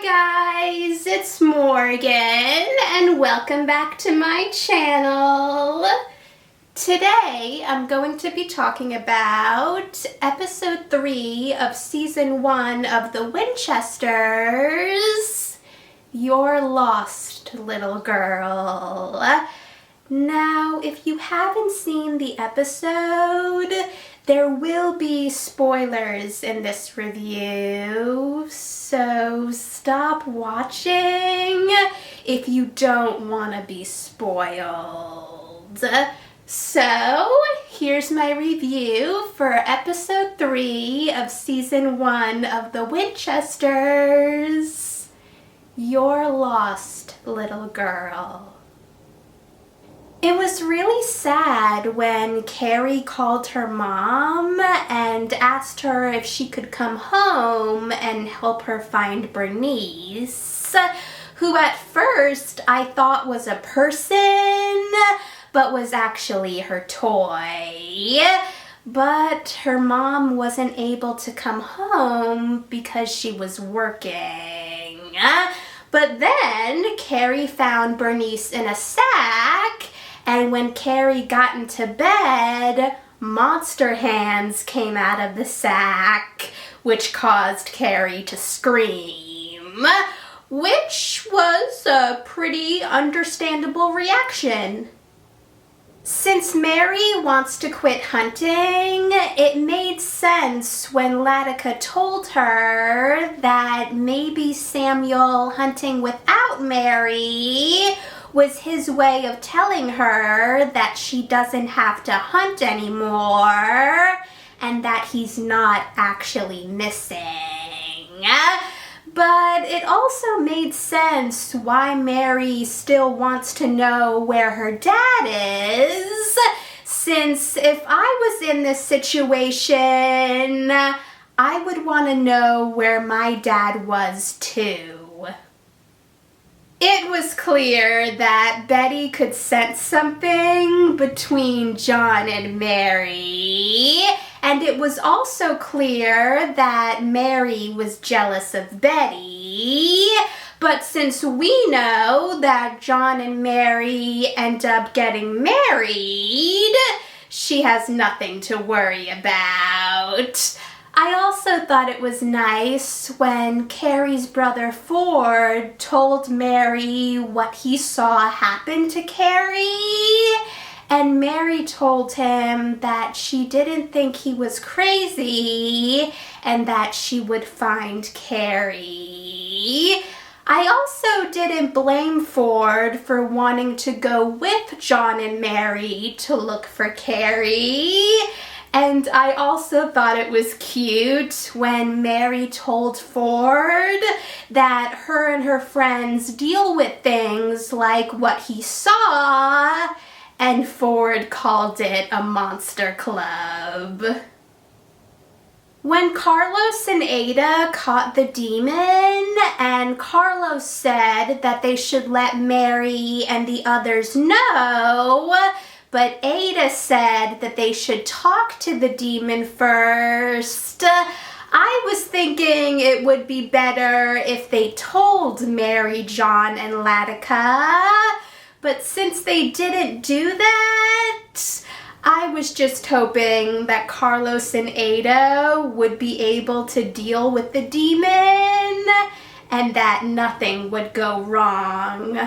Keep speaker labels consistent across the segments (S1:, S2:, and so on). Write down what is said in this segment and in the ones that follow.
S1: guys, it's Morgan and welcome back to my channel. Today I'm going to be talking about episode 3 of season 1 of the Winchesters, You're Lost, Little Girl. Now, if you haven't seen the episode, there will be spoilers in this review, so stop watching if you don't want to be spoiled. So, here's my review for episode 3 of season 1 of the Winchesters, You're Lost, Little Girl. It was really sad when Carrie called her mom and asked her if she could come home and help her find Bernice, who at first I thought was a person, but was actually her toy. But her mom wasn't able to come home because she was working. But then Carrie found Bernice in a sack, and when Carrie got into bed, monster hands came out of the sack, which caused Carrie to scream, which was a pretty understandable reaction. Since Mary wants to quit hunting, it made sense when Latika told her that maybe Samuel hunting without Mary was his way of telling her that she doesn't have to hunt anymore and that he's not actually missing. But it also made sense why Mary still wants to know where her dad is, since if I was in this situation, I would want to know where my dad was too. It was clear that Betty could sense something between John and Mary, and it was also clear that Mary was jealous of Betty. But since we know that John and Mary end up getting married, she has nothing to worry about. I also thought it was nice when Carrie's brother Ford told Mary what he saw happen to Carrie, and Mary told him that she didn't think he was crazy and that she would find Carrie. I also didn't blame Ford for wanting to go with John and Mary to look for Carrie. And I also thought it was cute when Mary told Ford that her and her friends deal with things like what he saw, and Ford called it a monster club. When Carlos and Ada caught the demon, and Carlos said that they should let Mary and the others know, but Ada said that they should talk to the demon first, I was thinking it would be better if they told Mary, John, and Latika. But since they didn't do that, I was just hoping that Carlos and Ada would be able to deal with the demon and that nothing would go wrong.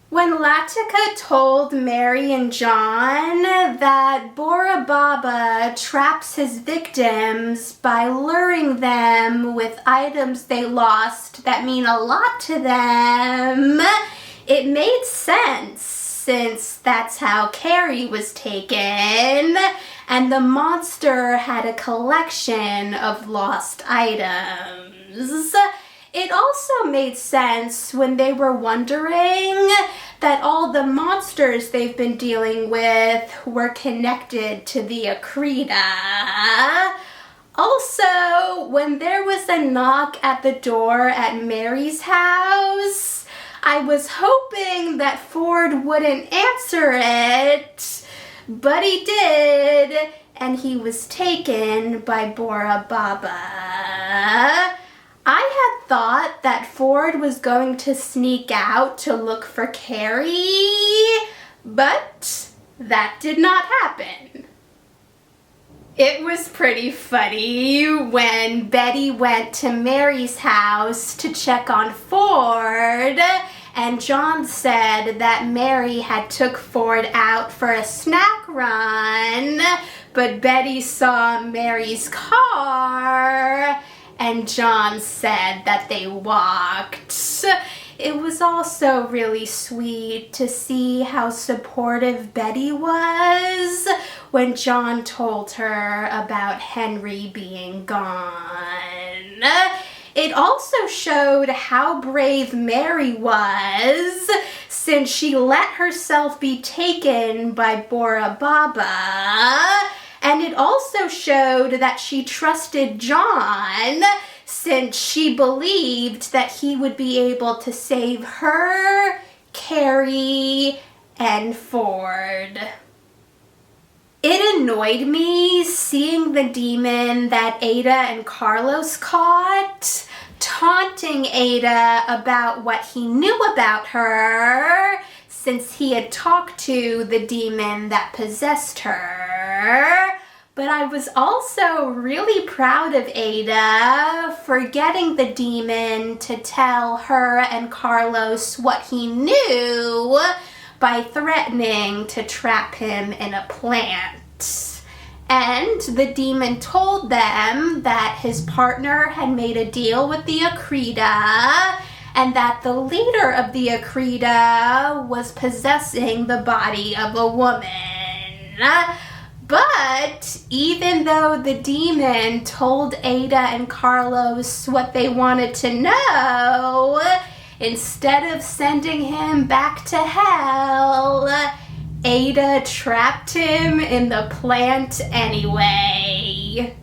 S1: When Latika told Mary and John that Bora Baba traps his victims by luring them with items they lost that mean a lot to them, it made sense since that's how Carrie was taken, and the monster had a collection of lost items. It also made sense when they were wondering that all the monsters they've been dealing with were connected to the Akrita. Also, when there was a knock at the door at Mary's house, I was hoping that Ford wouldn't answer it, but he did, and he was taken by Bora Baba. I had thought that Ford was going to sneak out to look for Carrie, but that did not happen. It was pretty funny when Betty went to Mary's house to check on Ford, and John said that Mary had took Ford out for a snack run, but Betty saw Mary's car, and John said that they walked. It was also really sweet to see how supportive Betty was when John told her about Henry being gone. It also showed how brave Mary was, since she let herself be taken by Bora Baba. And it also showed that she trusted John, since she believed that he would be able to save her, Carrie, and Ford. It annoyed me seeing the demon that Ada and Carlos caught, taunting Ada about what he knew about her, since he had talked to the demon that possessed her. But I was also really proud of Ada for getting the demon to tell her and Carlos what he knew by threatening to trap him in a plant. And the demon told them that his partner had made a deal with the Akrita, and that the leader of the Akrita was possessing the body of a woman. But even though the demon told Ada and Carlos what they wanted to know, instead of sending him back to hell, Ada trapped him in the plant anyway.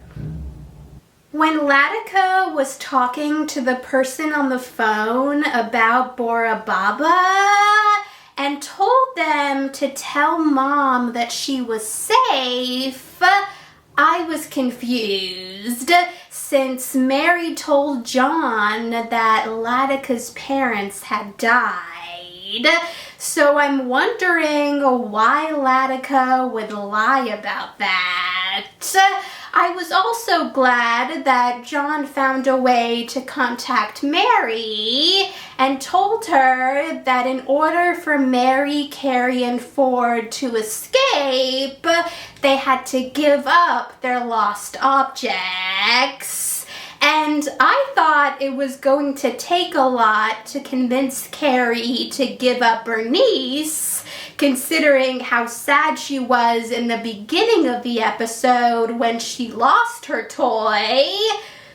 S1: When Latika was talking to the person on the phone about Bora Baba and told them to tell Mom that she was safe, I was confused, since Mary told John that Latika's parents had died. So I'm wondering why Latika would lie about that. I was also glad that John found a way to contact Mary and told her that in order for Mary, Carrie, and Ford to escape, they had to give up their lost objects. And I thought it was going to take a lot to convince Carrie to give up Bernice, considering how sad she was in the beginning of the episode when she lost her toy.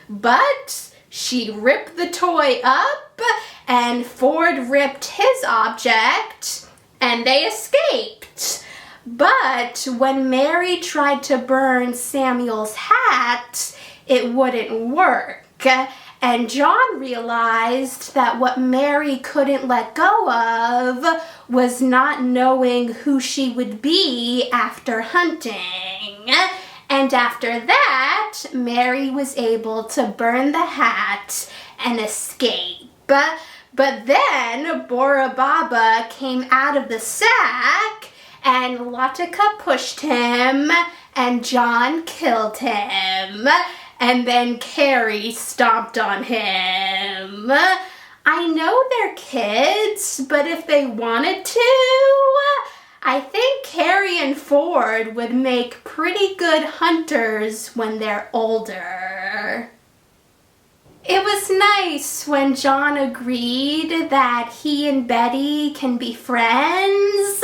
S1: But she ripped the toy up, and Ford ripped his object, and they escaped. But when Mary tried to burn Samuel's hat, it wouldn't work. And John realized that what Mary couldn't let go of was not knowing who she would be after hunting. And after that, Mary was able to burn the hat and escape. But then Bora Baba came out of the sack, and Latika pushed him, and John killed him. And then Carrie stomped on him. I know they're kids, but if they wanted to, I think Carrie and Ford would make pretty good hunters when they're older. It was nice when John agreed that he and Betty can be friends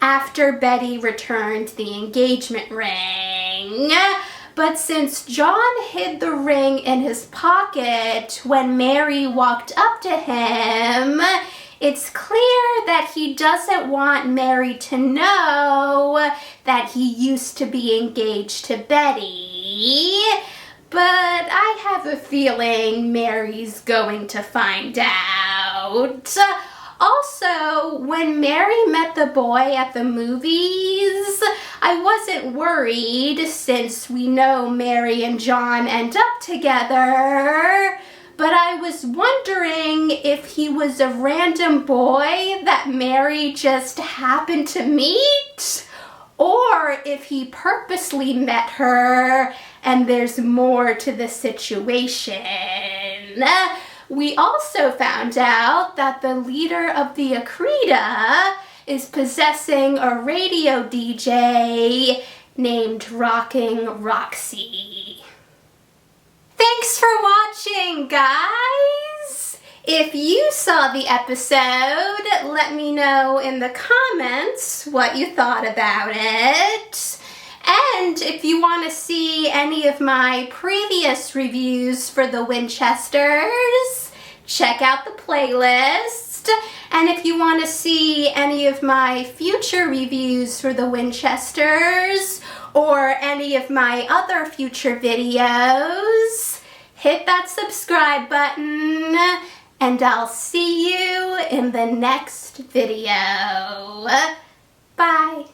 S1: after Betty returned the engagement ring. But since John hid the ring in his pocket when Mary walked up to him, it's clear that he doesn't want Mary to know that he used to be engaged to Betty. But I have a feeling Mary's going to find out. Also, when Mary met the boy at the movies, I wasn't worried since we know Mary and John end up together. but I was wondering if he was a random boy that Mary just happened to meet, or if he purposely met her and there's more to the situation. We also found out that the leader of the Akrita is possessing a radio DJ named Rocking Roxy. Thanks for watching, guys! If you saw the episode, let me know in the comments what you thought about it. And if you want to see any of my previous reviews for the Winchesters, check out the playlist. And if you want to see any of my future reviews for the Winchesters, or any of my other future videos, hit that subscribe button, and I'll see you in the next video. Bye.